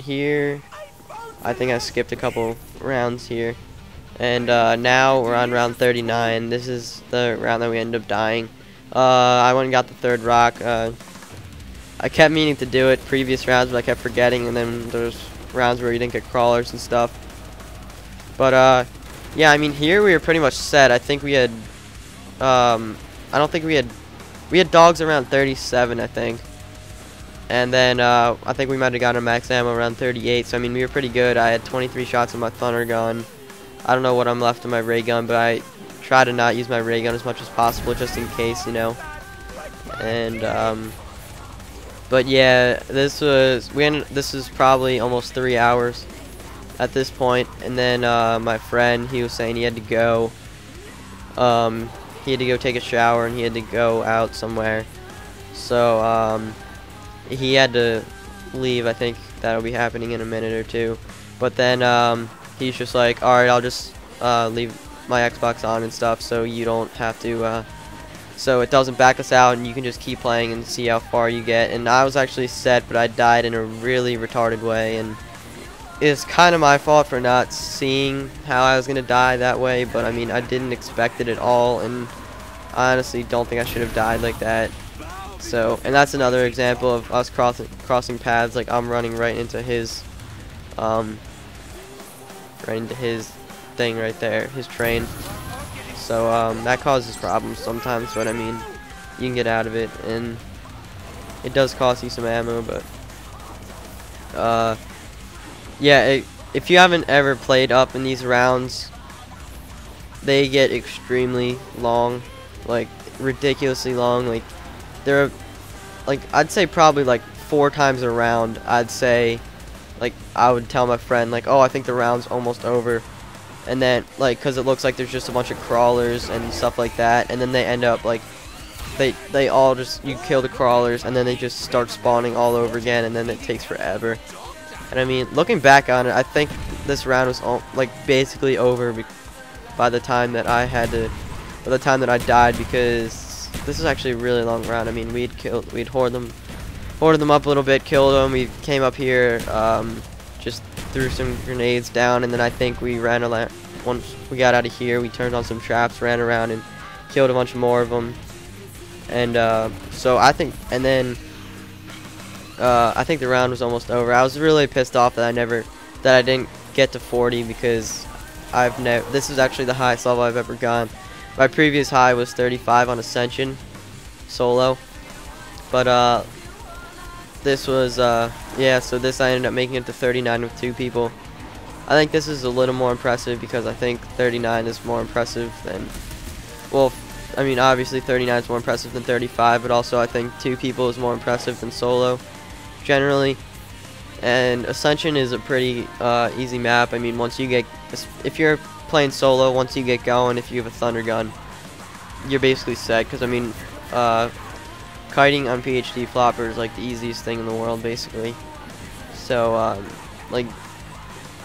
Here, I think I skipped a couple rounds here, and now we're on round 39. This is the round that we ended up dying. I went and got the third rock. I kept meaning to do it previous rounds, but I kept forgetting, and then there's rounds where you didn't get crawlers and stuff. But yeah, I mean, here we were pretty much set. I think we had I don't think we had dogs around 37, I think. And then I think we might have gotten a max ammo around 38. So I mean, we were pretty good. I had 23 shots in my thunder gun. I don't know what I'm left in my ray gun, but I try to not use my ray gun as much as possible, just in case, you know. And but yeah, this is probably almost 3 hours at this point. And then my friend, he was saying he had to go. He had to go take a shower and he had to go out somewhere. So he had to leave. I think that'll be happening in a minute or two. But then he's just like, alright, I'll just leave my Xbox on and stuff so you don't have to, so it doesn't back us out and you can just keep playing and see how far you get. And I was actually set, but I died in a really retarded way, and it's kind of my fault for not seeing how I was going to die that way. But I mean, I didn't expect it at all, and I honestly don't think I should have died like that. So, and that's another example of us crossing paths. Like, I'm running right into his thing right there, his train. So that causes problems sometimes, but I mean, you can get out of it, and it does cost you some ammo. But yeah, if you haven't ever played up in these rounds, they get extremely long, like ridiculously long. Like, they're like, I'd say probably like 4 times a round. I'd say, like, I would tell my friend, like, oh, I think the round's almost over, and then, like, because it looks like there's just a bunch of crawlers and stuff like that, and then they end up like they all just, you kill the crawlers and then they just start spawning all over again, and then it takes forever. And I mean, looking back on it, I think this round was like basically over by the time that I died, because this is actually a really long round. I mean, we'd hoarded them up a little bit, killed them. We came up here, just threw some grenades down, and then I think we ran around. Once we got out of here, we turned on some traps, ran around, and killed a bunch more of them. And so I think, and then I think the round was almost over. I was really pissed off that I didn't get to 40, because this is actually the highest level I've ever gone. My previous high was 35 on Ascension solo, but this was yeah, so this I ended up making it to 39 with 2 people. I think this is a little more impressive, because I think 39 is more impressive than, well, I mean, obviously 39 is more impressive than 35, but also I think 2 people is more impressive than solo generally. And Ascension is a pretty easy map. I mean, once you get, if you're playing solo, once you get going, if you have a thunder gun, you're basically set, because I mean, kiting on PhD flopper is like the easiest thing in the world, basically. So like,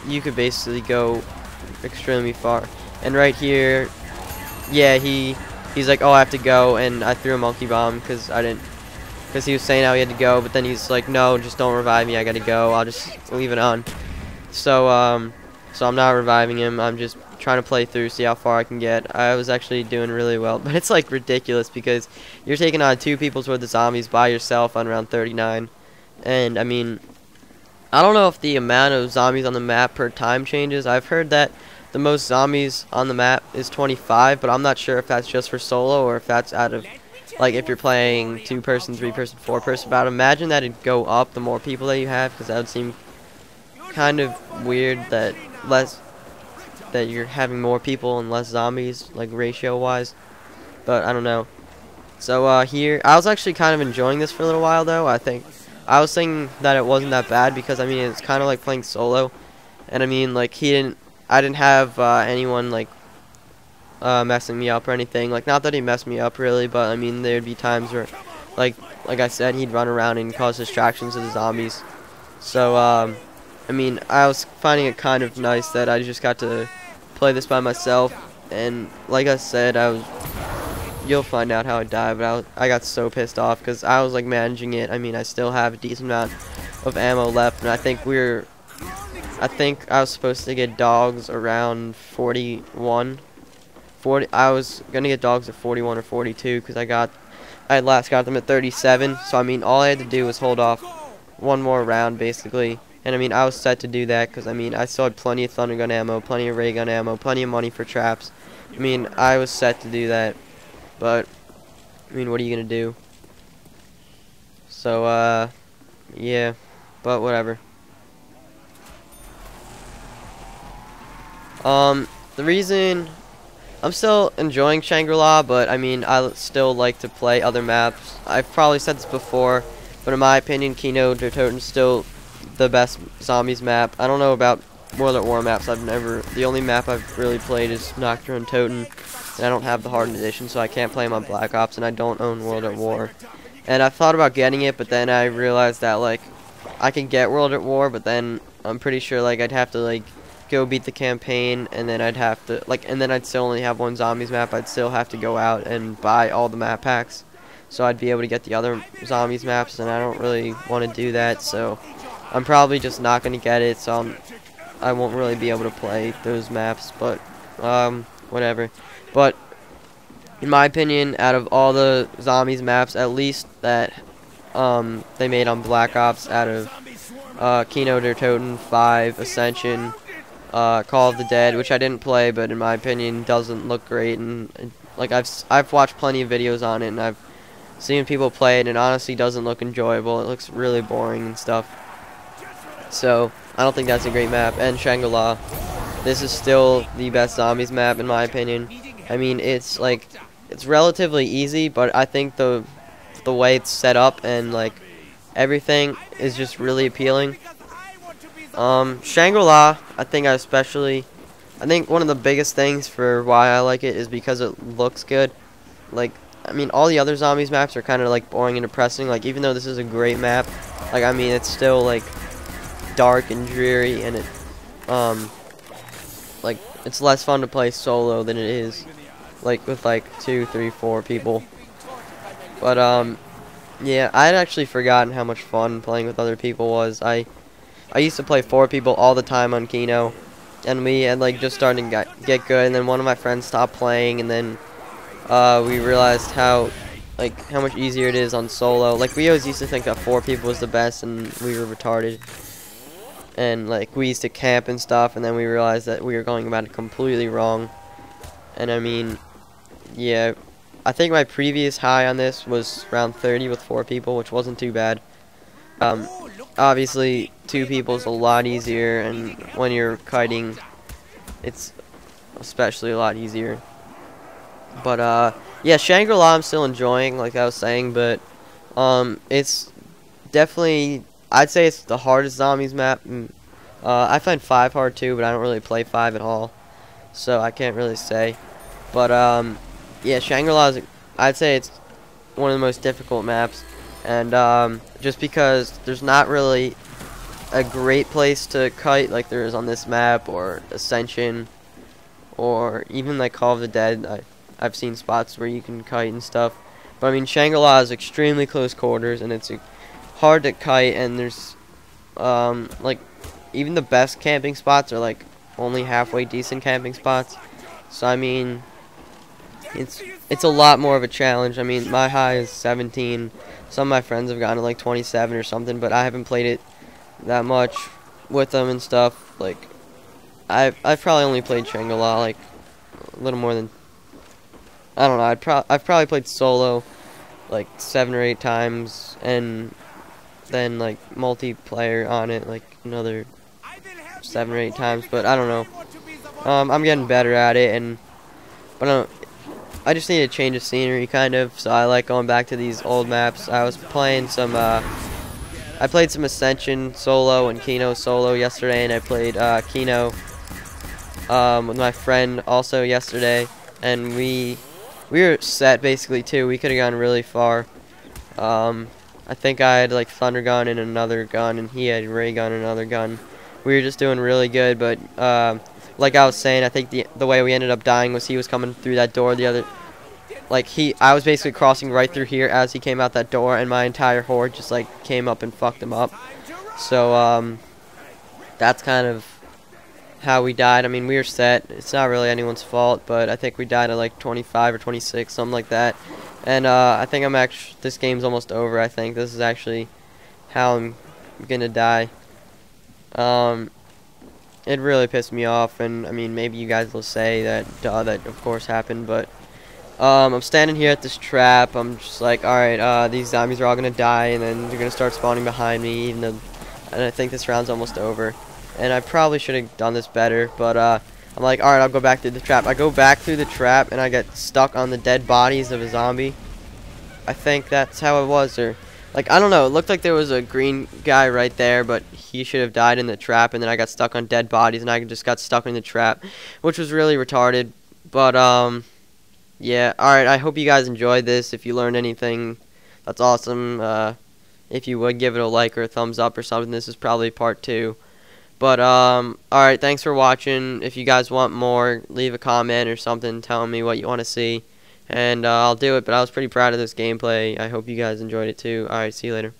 you could basically go extremely far. And right here, yeah, he's like, oh, I have to go, and I threw a monkey bomb because he was saying how he had to go, but then he's like, no, just don't revive me, I gotta go, I'll just leave it on. So so I'm not reviving him, I'm just trying to play through, see how far I can get. I was actually doing really well, but it's like ridiculous, because you're taking on 2 people's worth of zombies by yourself on round 39. And I mean, I don't know if the amount of zombies on the map per time changes. I've heard that the most zombies on the map is 25, but I'm not sure if that's just for solo or if that's out of, like, if you're playing 2-person, 3-person, 4-person. But I'd imagine that it'd go up the more people that you have, because that would seem kind of weird that you're having more people and less zombies, like ratio-wise. But I don't know. So here, I was actually kind of enjoying this for a little while, though. I was thinking that it wasn't that bad, because I mean, it's kind of like playing solo, and I mean, like, I didn't have anyone like messing me up or anything. Like, not that he messed me up really, but I mean, there'd be times where, like I said, he'd run around and cause distractions to the zombies. So I mean, I was finding it kind of nice that I just got to play this by myself, and like I said, you'll find out how I died, but I got so pissed off because I was like managing it. I mean, I still have a decent amount of ammo left, and I think I was supposed to get dogs around 41. 40. I was gonna get dogs at 41 or 42 because I last got them at 37. So I mean, all I had to do was hold off one more round basically, and I mean, I was set to do that because I mean, I still had plenty of thunder gun ammo, plenty of ray gun ammo, plenty of money for traps. I mean, I was set to do that, but I mean, what are you gonna do? So yeah, but whatever. The reason I'm still enjoying Shangri-La, but I mean, I still like to play other maps. I've probably said this before, but in my opinion, Kino der Toten is still the best zombies map. I don't know about World at War maps. The only map I've really played is Nocturne Toten, and I don't have the Hardened Edition, so I can't play them on Black Ops, and I don't own World at War. And I thought about getting it, but then I realized that, like, I can get World at War, but then I'm pretty sure, like, I'd have to, like, go beat the campaign, and then I'd have to, like, and then I'd still only have one zombies map. I'd still have to go out and buy all the map packs, so I'd be able to get the other zombies maps, and I don't really want to do that, so I'm probably just not going to get it, so I won't really be able to play those maps, but, whatever. But, in my opinion, out of all the zombies maps, at least that, they made on Black Ops, out of, Kino der Toten, 5, Ascension, Call of the Dead, which I didn't play, but in my opinion doesn't look great, and like I've watched plenty of videos on it, and I've seen people play it, and it honestly doesn't look enjoyable. It looks really boring and stuff. So I don't think that's a great map. And Shangri-La, this is still the best zombies map in my opinion. I mean, it's like it's relatively easy, but I think the way it's set up and like everything is just really appealing. Shangri-La, I think one of the biggest things for why I like it is because it looks good. Like, I mean, all the other zombies maps are kind of like boring and depressing. Like, even though this is a great map, like, I mean, it's still like dark and dreary, and like, it's less fun to play solo than it is like with like 2, 3, 4 people. But yeah, I'd actually forgotten how much fun playing with other people was. I used to play 4 people all the time on Kino, and we had like just starting to get good, and then one of my friends stopped playing, and then we realized how much easier it is on solo. Like, we always used to think that 4 people was the best, and we were retarded, and like we used to camp and stuff, and then we realized that we were going about it completely wrong. And I mean, yeah, I think my previous high on this was around 30 with 4 people, which wasn't too bad. Obviously 2 people is a lot easier, and when you're kiting, it's especially a lot easier. But yeah, Shangri-La I'm still enjoying, like I was saying, but it's definitely, I'd say it's the hardest zombies map. I find 5 hard too, but I don't really play 5 at all, so I can't really say. But yeah, Shangri-La I'd say it's one of the most difficult maps. And just because there's not really a great place to kite like there is on this map, or Ascension, or even like Call of the Dead. I've seen spots where you can kite and stuff, but I mean, Shangri-La is extremely close quarters, and it's hard to kite, and there's like even the best camping spots are like only halfway decent camping spots. So I mean, it's a lot more of a challenge. I mean, my high is 17. Some of my friends have gotten to like 27 or something, but I haven't played it that much with them and stuff. Like, I've probably only played Shangri-La like a little more than, I don't know. I've probably played solo like 7 or 8 times, and then like multiplayer on it like another 7 or 8 times. But I don't know. I'm getting better at it, but I just need a change of scenery, kind of, so I like going back to these old maps. I was playing some, I played some Ascension solo and Kino solo yesterday, and I played Kino with my friend also yesterday, and we were set basically too. We could have gone really far. I think I had like Thunder Gun and another gun, and he had Ray Gun and another gun. We were just doing really good, but like I was saying, I think the way we ended up dying was he was coming through that door. I was basically crossing right through here as he came out that door, and my entire horde just like came up and fucked him up. So that's kind of how we died. I mean, we were set. It's not really anyone's fault, but I think we died at like 25 or 26, something like that. And I think this game's almost over. I think this is actually how I'm gonna die. It really pissed me off, and I mean, maybe you guys will say that, duh, that of course happened, but I'm standing here at this trap. I'm just like, alright, these zombies are all gonna die, and then they're gonna start spawning behind me, even though, and I think this round's almost over. And I probably should have done this better, but I'm like, alright, I'll go back through the trap. I go back through the trap, and I get stuck on the dead bodies of a zombie. I think that's how it was, or, like, I don't know. It looked like there was a green guy right there, but he should have died in the trap, and then I got stuck on dead bodies, and I just got stuck in the trap, which was really retarded. But, yeah, alright, I hope you guys enjoyed this. If you learned anything, that's awesome. If you would, give it a like or a thumbs up or something. This is probably part 2. But, alright, thanks for watching. If you guys want more, leave a comment or something telling me what you want to see. And I'll do it, but I was pretty proud of this gameplay. I hope you guys enjoyed it too. Alright, see you later.